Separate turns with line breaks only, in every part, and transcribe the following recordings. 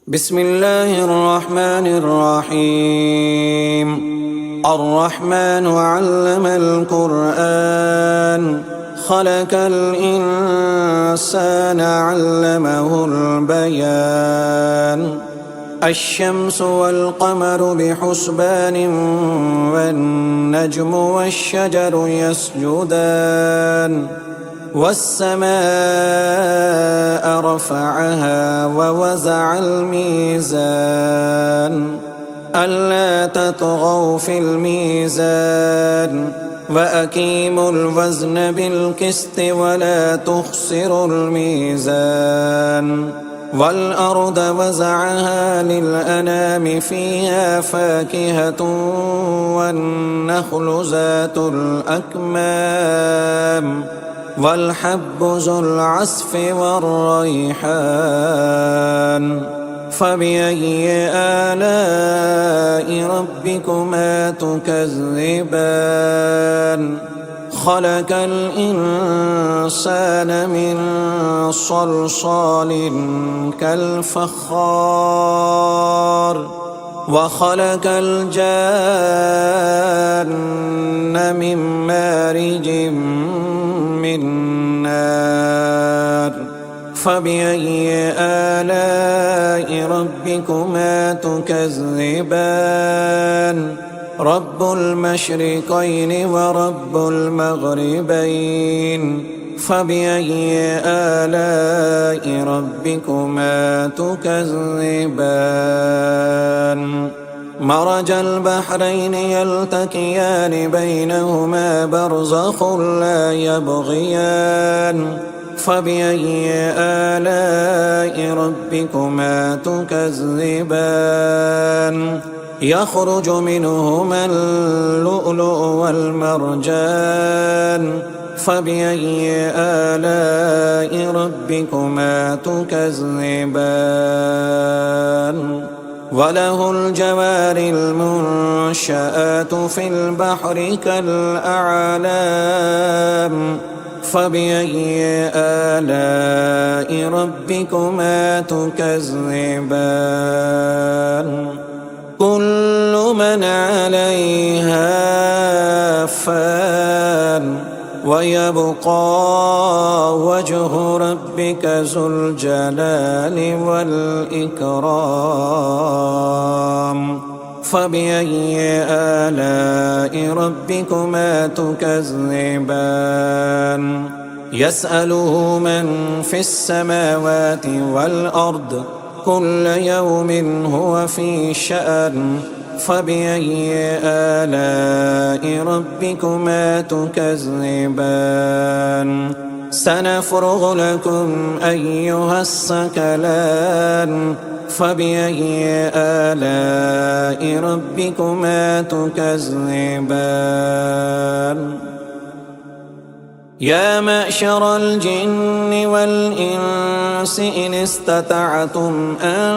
بسم الله الرحمن الرحيم. الرحمن علم القرآن خلق الإنسان علمه البيان. الشمس والقمر بحسبان والنجم والشجر يسجدان والسماء رفعها ووزع الميزان ألا تطغوا في الميزان وأقيموا الوزن بالقسط ولا تخسروا الميزان. والأرض وزعها للأنام فيها فاكهة والنخل ذات الأكمام والحب ذو العصف والريحان. فبأي آلاء ربكما تكذبان؟ خلق الإنسان من صلصال كالفخار وخلق الجان من مارج من نار. فبأي آلاء ربكما تكذبان؟ رب المشرقين ورب المغربين. فبأي آلاء ربكما تكذبان؟ مرج البحرين يلتقيان بينهما برزخ لا يبغيان. فبأي آلاء ربكما تكذبان؟ يخرج منهما اللؤلؤ والمرجان. فبأي آلاء ربكما تكذبان؟ وله الجوار المنشآت في البحر كالأعلام. فبأي آلاء ربكما تكذبان؟ كل من عليها فان ويبقى وجه ربك ذو الجلال والإكرام. فبأي آلاء ربكما تكذبان؟ يسأله من في السماوات والأرض كل يوم هو في شأن. فبأي آلاء ربكما تكذبان؟ سنفرغ لكم أيها الثقلان. فبأي آلاء ربكما تكذبان؟ يا معشر الجن والإنس إن استطعتم أن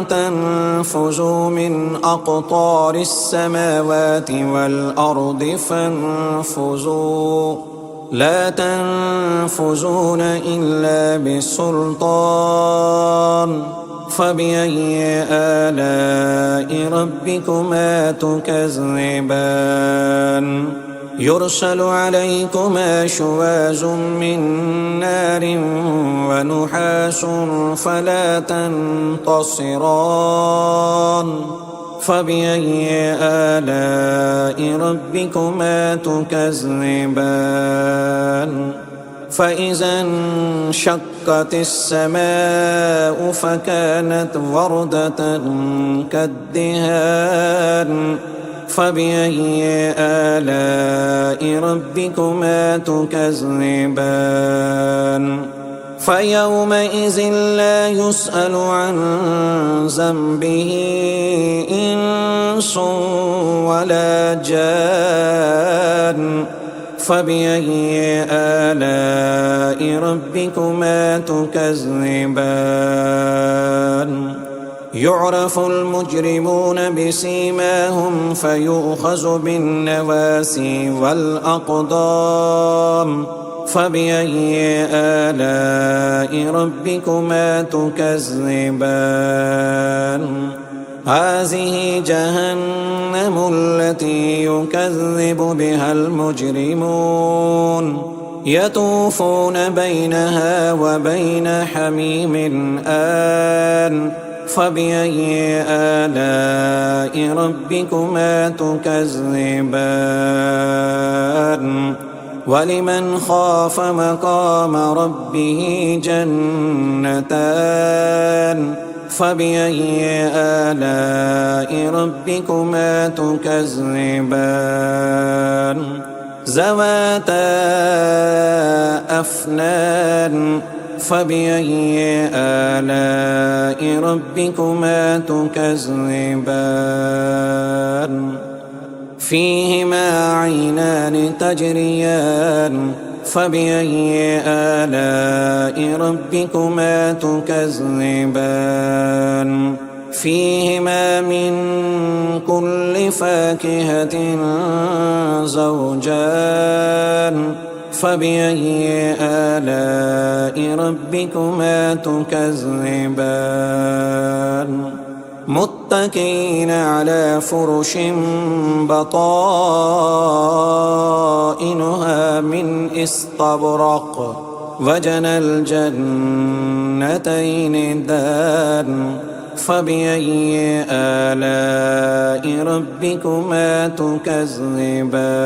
تنفذوا من أقطار السماوات والأرض فانفذوا لا تنفذون إلا بسلطان. فبأي آلاء ربكما تكذبان؟ يرسل عليكما شواظ من نار ونحاس فلا تنتصران. فبأي آلاء ربكما تكذبان؟ فإذا انشقت السماء فكانت وردة كالدهان. فبأي آلاء ربكما تكذبان؟ فيومئذ لا يسأل عن ذنبه إنس ولا جان. فبأي آلاء ربكما تكذبان؟ يعرف المجرمون بسيماهم فيؤخذ بالنواسي والأقدام. فبأي آلاء ربكما تكذبان هذه جهنم التي يكذب بها المجرمون يطوفون بينها وبين حميم آن فبأي آلاء ربكما تكذبان ولمن خاف مقام ربه جنتان فبأي آلاء ربكما تكذبان ذواتا أفنان فبأي آلاء ربكما تكذبان فيهما عينان تجريان فبأي آلاء ربكما تكذبان فيهما من كل فاكهة زوجان فبأي آلاء ربكما تكذبان متكئين على فرش بطائنها من استبرق وجنى الجنتين دان فبأي آلاء ربكما تكذبان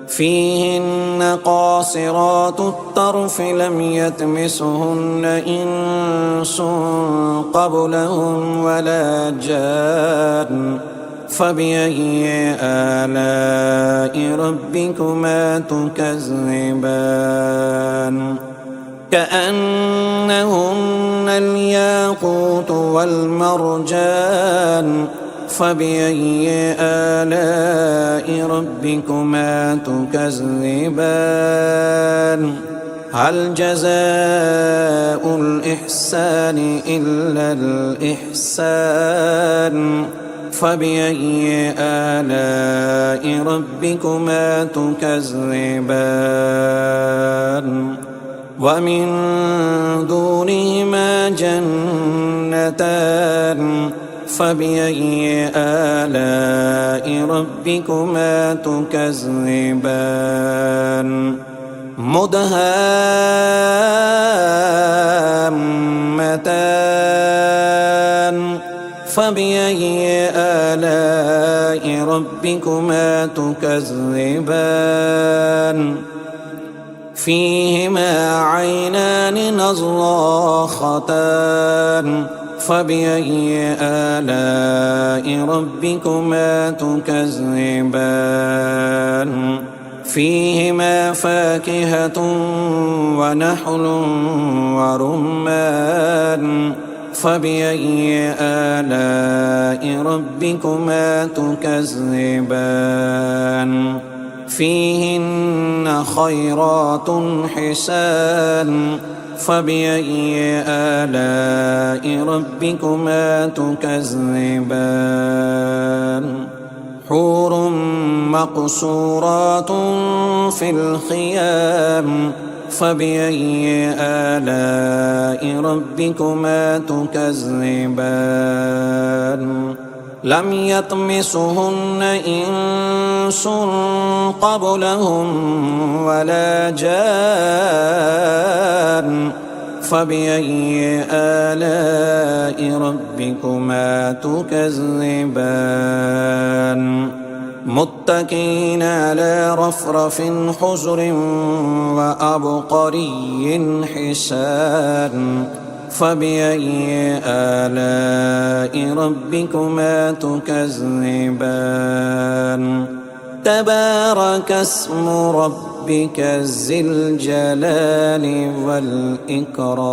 فيهن قاصرات الطرف لم يطمثهن إنس قبلهم ولا جان فبأي آلاء ربكما تكذبان كأنهن الياقوت والمرجان فبأي آلاء ربكما تكذبان هل جزاء الإحسان إلا الإحسان فبأي آلاء ربكما تكذبان ومن دونهما جنتان فبأي آلاء ربكما تكذبان مدهامتان فبأي آلاء ربكما تكذبان فيهما عينان نضاختان فبأي آلاء ربكما تكذبان فيهما فاكهة ونحل ورمان فبأي آلاء ربكما تكذبان فيهن خيرات حسان فبأي آلاء ربكما تكذبان حور مقصورات في الخيام فبأي آلاء ربكما تكذبان لم يطمثهن إنس قبلهم ولا جان فبأي آلاء ربكما تكذبان متكئين على رفرف خضر وعبقري حسان فبأي آلاء ربكما تكذبان تبارك اسم ربك ذي الجلال والإكرام